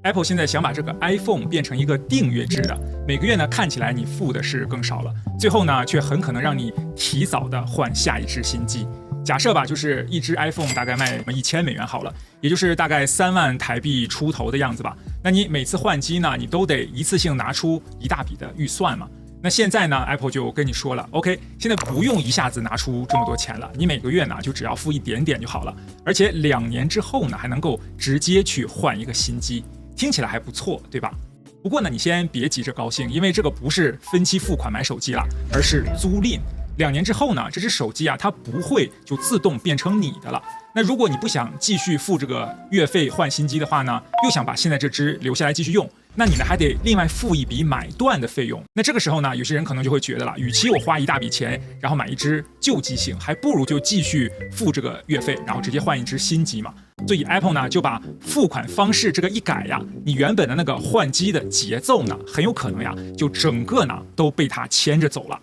Apple 現在想把這個 iPhone 變成一個訂閱制的，每個月呢看起來你付的是更少了，最後呢卻很可能讓你提早的換下一支新機。假設吧，就是一支 iPhone 大概賣$1000好了，也就是大概3萬台幣出頭的樣子吧。那你每次換機呢，你都得一次性拿出一大筆的預算嘛。那現在呢 ，Apple 就跟你說了 ，OK， 現在不用一下子拿出這麼多錢了，你每個月呢就只要付一點點就好了，而且2年之後呢還能夠直接去換一個新機，聽起來還不錯，对吧？不過呢，你先別急着高興，因為這個不是分期付款買手機了，而是租賃。2年之後呢，這只手機啊，它不會就自動變成你的了。那如果你不想繼續付這個月費換新機的話呢，又想把現在這只留下來繼續用，那你呢還得另外付一筆買斷的費用。那這個時候呢，有些人可能就會覺得了，與其我花一大筆錢，然後買一只舊機型，還不如就繼續付這個月費，然後直接換一只新機嘛。所以 Apple 呢就把付款方式這個一改呀，你原本的那個換機的節奏呢，很有可能呀，就整個呢都被它牽着走了。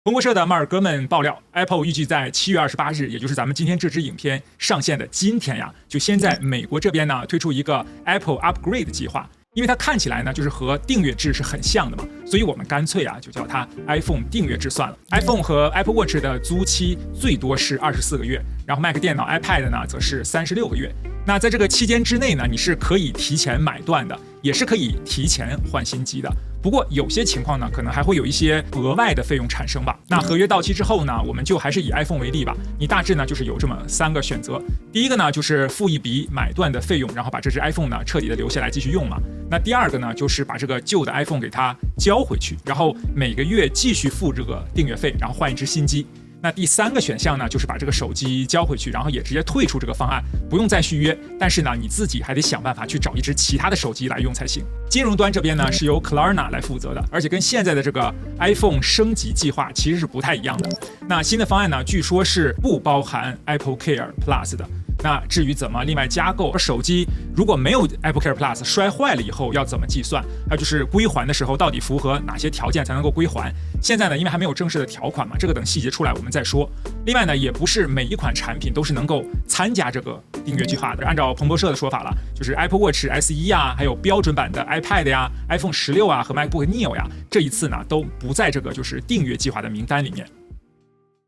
彭博社的马爾戈曼爆料 ，Apple 預計在7月28日，也就是咱們今天這支影片上線的今天呀，就先在美國這邊呢推出一個 Apple Upgrade 計劃，因为它看起來呢就是和訂閱制是很像的嘛，所以我們乾脆啊就叫它 iPhone 訂閱制算了。iPhone 和 Apple Watch 的租期最多是24個月，然後 Mac 電腦 iPad 呢則是36個月。那在這個期間之內呢，你是可以提前買斷的，也是可以提前換新機的。不過有些情況呢，可能還會有一些額外的費用產生吧。那合約到期之後呢，我們就還是以 iPhone 為例吧。你大致呢就是有這麼3個選擇。第一個呢就是付一筆買斷的費用，然後把這只 iPhone 呢徹底的留下來繼續用嘛。那第二個呢就是把這個舊的 iPhone 給它交回去，然後每個月繼續付這個訂閱費，然後換一只新機。那第3個選項呢，就是把這個手機交回去，然後也直接退出這個方案，不用再續約。但是呢，你自己還得想辦法去找一只其他的手機來用才行。金融端這邊呢，是由 Klarna 來負責的，而且跟現在的這個 iPhone 升級計劃其實是不太一樣的。那新的方案呢，據說是不包含 Apple Care Plus 的。那至於怎麼另外加購，而手機如果沒有 Apple Care Plus 摔壞了以後要怎麼計算，還有就是歸還的時候到底符合哪些條件才能夠歸還，現在呢因為還沒有正式的條款嘛，這個等細節出來我們再說。另外呢，也不是每一款產品都是能夠參加這個訂閱計劃的。按照彭博社的說法了，就是 Apple Watch SE 啊，還有標準版的 iPad 呀、iPhone 16啊和 MacBook Neo 呀，這一次呢都不在這個就是訂閱計劃的名單裡面。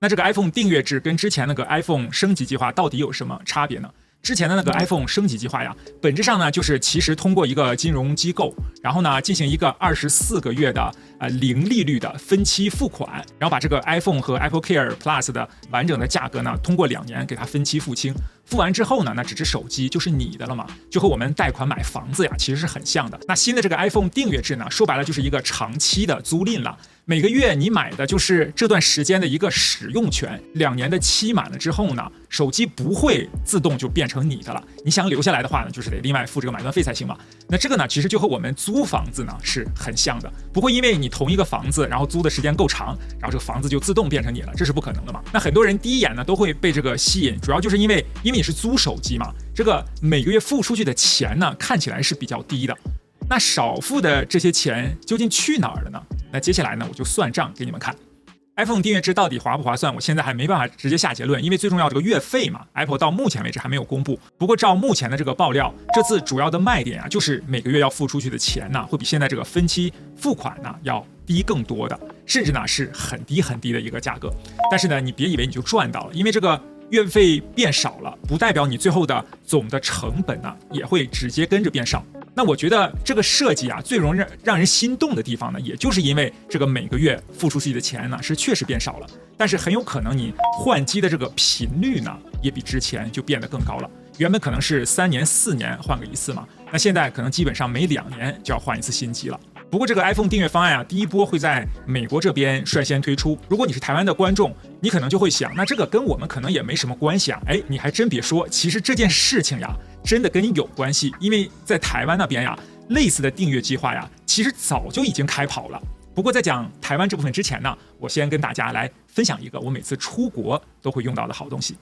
那這個 iPhone 訂閱制跟之前那個 iPhone 升級計劃到底有什麼差別呢？之前的那個 iPhone 升級計劃呀，本質上呢就是其實通過一個金融機構，然後呢進行一個24個月的零利率的分期付款，然後把這個 iPhone 和 Apple Care Plus 的完整的價格呢通過2年給它分期付清。付完之後呢，那這只手機就是你的了嘛，就和我們貸款買房子呀其實是很像的。那新的這個 iPhone 訂閱制呢，說白了就是一個長期的租賃了。每個月你買的就是這段時間的一個使用權，2年的期滿了之後呢，手機不會自動就變成你的了。你想留下來的話呢，就是得另外付這個買斷費才行嘛。那這個呢，其實就和我們租房子呢是很像的，不會因為你同一個房子，然後租的時間夠長，然後這個房子就自動變成你了，這是不可能的嘛。那很多人第一眼呢都會被這個吸引，主要就是因為你是租手機嘛，這個每個月付出去的錢呢看起來是比較低的。那少付的這些錢究竟去哪兒了呢？那接下來呢，我就算賬給你们看。iPhone 訂閱制到底划不划算？我現在還沒辦法直接下結論，因為最重要這個月費嘛 ，Apple 到目前為止還沒有公布。不過照目前的這個爆料，這次主要的賣點啊，就是每個月要付出去的錢呢，會比現在這個分期付款呢要低更多的，甚至呢是很低很低的一個價格。但是呢，你別以為你就賺到了，因為這個月費變少了，不代表你最後的總的成本呢也會直接跟着變少。那我覺得這個設計啊，最容易讓人心動的地方呢，也就是因為這個每個月付出去的錢呢是確實變少了，但是很有可能你換機的這個頻率呢也比之前就變得更高了。原本可能是3年4年換個一次嘛，那現在可能基本上每2年就要換一次新機了。不過這個 iPhone 訂閱方案啊，第一波會在美國這邊率先推出。如果你是台灣的觀眾，你可能就會想，那這個跟我們可能也沒什麼關係啊。哎，你還真別說，其實這件事情呀，真的跟你有關係，因為在台灣那邊呀，類似的訂閱計劃呀，其實早就已經開跑了。不過在講台灣這部分之前呢，我先跟大家來分享一個我每次出國都會用到的好東西。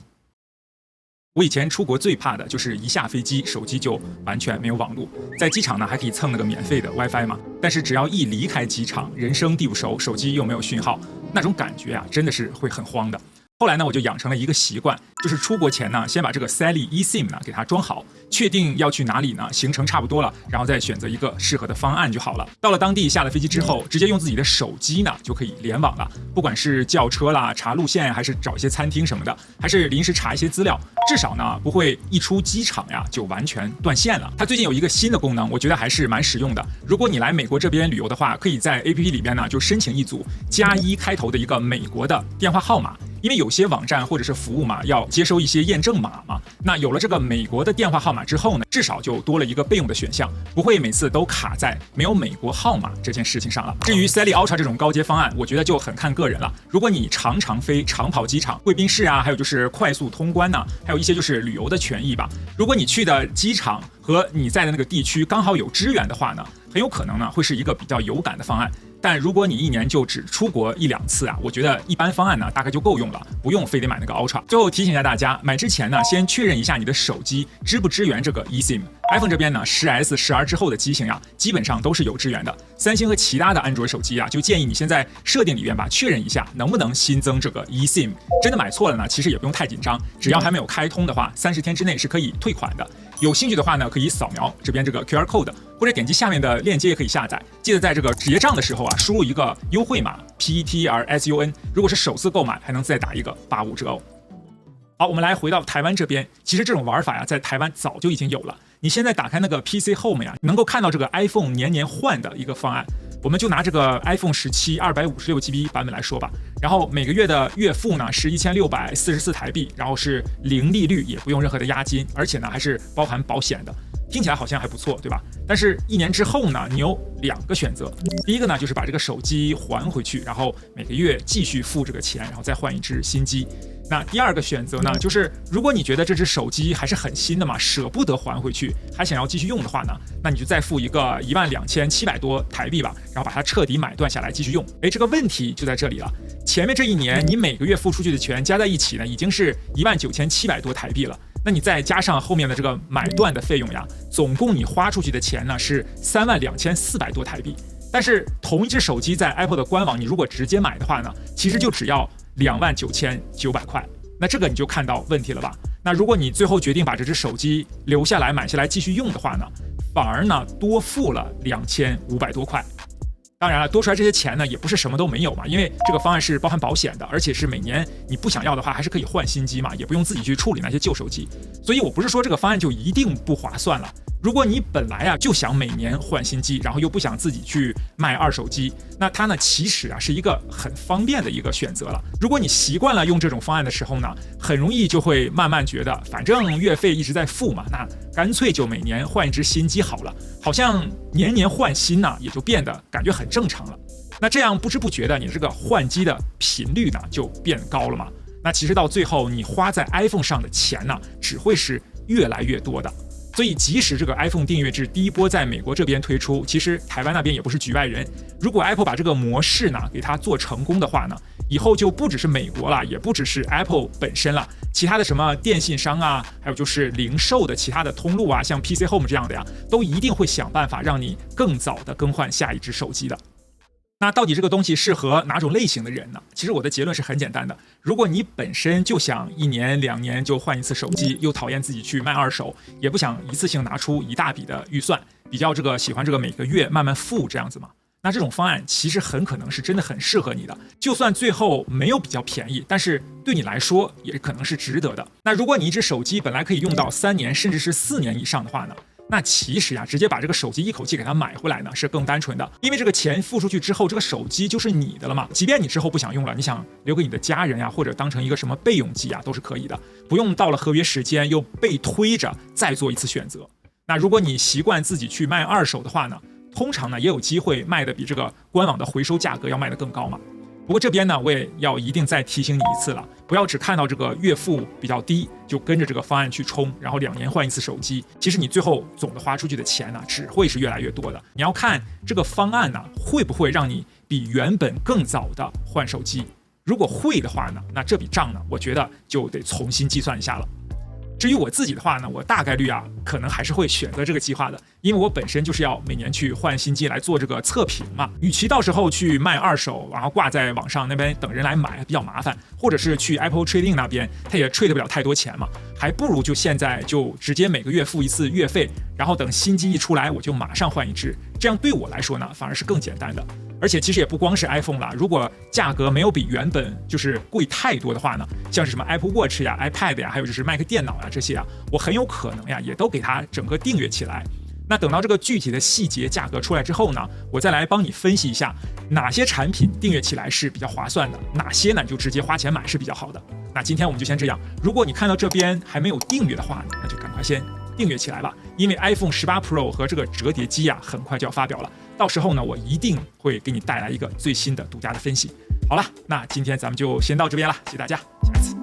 我以前出國最怕的就是一下飛機，手機就完全沒有網絡。在機場呢，還可以蹭那個免費的 WiFi 嘛。但是只要一離開機場，人生地不熟，手機又沒有訊號，那種感覺啊，真的是會很慌的。後來呢，我就養成了一個習慣，就是出國前呢，先把這個 Sally eSIM 呢給它裝好，確定要去哪裡呢，行程差不多了，然後再選擇一個適合的方案就好了。到了當地，下了飛機之後，直接用自己的手機呢就可以聯網了。不管是叫車啦、查路線，還是找一些餐廳什麼的，還是臨時查一些資料，至少呢不會一出機場呀就完全斷線了。它最近有一個新的功能，我覺得還是蠻實用的。如果你來美國這邊旅遊的話，可以在 APP 裡邊呢就申請一組+1開頭的一個美國的電話號碼。因為有些網站或者是服務嘛，要接收一些驗證碼嘛。那有了這個美國的電話號碼之後呢，至少就多了一個備用的選項，不會每次都卡在沒有美國號碼這件事情上了。至於 Sally Ultra 這種高階方案，我覺得就很看個人了。如果你常常飛長跑機場、貴賓室啊，還有就是快速通關呢，還有一些就是旅遊的權益吧。如果你去的機場和你在的那個地區剛好有支援的話呢，很有可能呢會是一個比較有感的方案。但如果你一年就只出國1-2次啊，我覺得一般方案呢大概就夠用了，不用非得買那個 Ultra。最後提醒一下大家，買之前呢先確認一下你的手機支不支援這個 eSIM。iPhone 這邊呢10S、10R 之後的機型呀，基本上都是有支援的。三星和其他的安卓手機啊，就建議你先在設定裡面吧確認一下能不能新增這個 eSIM。真的買錯了呢，其實也不用太緊張，只要還沒有開通的話，30天之內是可以退款的。有興趣的話呢，可以掃描這邊這個 QR code， 或者點擊下面的鏈接也可以下載。記得在這個結賬的時候啊，輸入一個優惠碼 PETRSUN， 如果是首次購買，還能再打一個85折哦。好，我們來回到台灣這邊，其實這種玩法呀，在台灣早就已經有了。你現在打開那個 PC Home 呀，能夠看到這個 iPhone 年年換的一個方案。我們就拿這個 iPhone 17 256GB 版本來說吧，然後每個月的月付呢是1644台幣，然後是零利率，也不用任何的押金，而且呢還是包含保險的。听起來好像還不錯，對吧？但是1年之後呢，你有2個選擇。第一個呢，就是把這個手機還回去，然後每個月繼續付這個錢，然後再換一支新機。那第二個選擇呢，就是如果你覺得這只手機還是很新的嘛，捨不得還回去，還想要繼續用的話呢，那你就再付一個12700多台幣吧，然後把它徹底買斷下來繼續用。哎，這個問題就在這裡了。前面這1年你每個月付出去的錢加在一起呢，已經是19700多台幣了。那你再加上後面的這個買斷的費用呀，总共你花出去的錢呢是32400多台幣。但是同一只手機在 Apple 的官網，你如果直接買的話呢，其實就只要29900塊。那這個你就看到問題了吧？那如果你最後決定把這只手機留下來買下來繼續用的話呢，反而呢多付了2500多塊。當然了，多出來這些錢呢，也不是什麼都沒有嘛，因为這個方案是包含保險的，而且是每年你不想要的話，還是可以換新機嘛，也不用自己去處理那些舊手機。所以我不是說這個方案就一定不划算了。如果你本來啊就想每年換新機，然後又不想自己去賣二手機，那它呢其實啊是一個很方便的一個選擇了。如果你習慣了用這種方案的時候呢，很容易就會慢慢覺得，反正月費一直在付嘛，那乾脆就每年換一支新機好了，好像年年換新呢也就變得感覺很正常了。那這樣不知不覺的，你這個換機的頻率呢就變高了嘛。那其實到最後你花在 iPhone 上的錢呢，只會是越來越多的。所以即使這個 iPhone 訂閱制第一波在美國這邊推出，其實台灣那邊也不是局外人。如果 Apple 把這個模式呢給它做成功的話呢，以後就不只是美國了，也不只是 Apple 本身了，其他的什麼電信商啊，還有就是零售的其他的通路啊，像 PC Home 這樣的呀，都一定會想辦法讓你更早的更換下一支手機的。那到底這個東西適合哪種類型的人呢？其實我的結論是很簡單的，如果你本身就想1年2年就換一次手機，又討厭自己去賣二手，也不想一次性拿出一大筆的預算，比較喜歡這個每個月慢慢付這樣子嘛，那這種方案其實很可能是真的很適合你的。就算最後沒有比較便宜，但是對你來說也可能是值得的。那如果你一只手機本來可以用到3年甚至是4年以上的話呢，那其實直接把這個手機一口氣給它買回來呢，是更單純的。因為這個錢付出去之後，這個手機就是你的了嘛。即便你之後不想用了，你想留給你的家人呀，或者當成一個什麼備用機啊，都是可以的。不用到了合約時間又被推着再做一次選擇。那如果你習慣自己去賣二手的話呢，通常呢也有機會賣的比這個官網的回收價格要賣得更高嘛。不過這邊呢，我也要一定再提醒你一次了，不要只看到這個月付比較低，就跟着這個方案去衝，然後2年換一次手機。其實你最後總的花出去的錢呢，只會是越來越多的。你要看這個方案呢，會不會讓你比原本更早的換手機。如果會的話呢，那這筆賬呢，我覺得就得重新計算一下了。至於我自己的話呢，我大概率可能還是會選擇這個計劃的，因為我本身就是要每年去換新機來做這個測評嘛。與其到時候去賣二手，然後掛在網上那邊等人來買比較麻煩，或者是去 Apple Trading 那邊，它也 trade 不了太多錢嘛，還不如就現在就直接每個月付一次月費，然後等新機一出來我就馬上換一只，這樣对我來說呢反而是更簡单的。而且其實也不光是 iPhone 啦，如果價格沒有比原本就是貴太多的話呢，像是什麼 Apple Watch 呀、iPad 呀，還有就是 Mac 電腦呀這些我很有可能也都給它整個訂閱起來。那等到這個具體的細節價格出來之後呢，我再來幫你分析一下哪些產品訂閱起來是比較划算的，哪些呢就直接花錢買是比較好的。那今天我們就先這樣，如果你看到這邊還沒有訂閱的話呢，那就趕快先訂閱起來吧，因為 iPhone 18 Pro 和這個折疊機很快就要發表了，到時候呢我一定會給你帶來一個最新的獨家的分析。好了，那今天咱們就先到這邊了，謝謝大家，下次。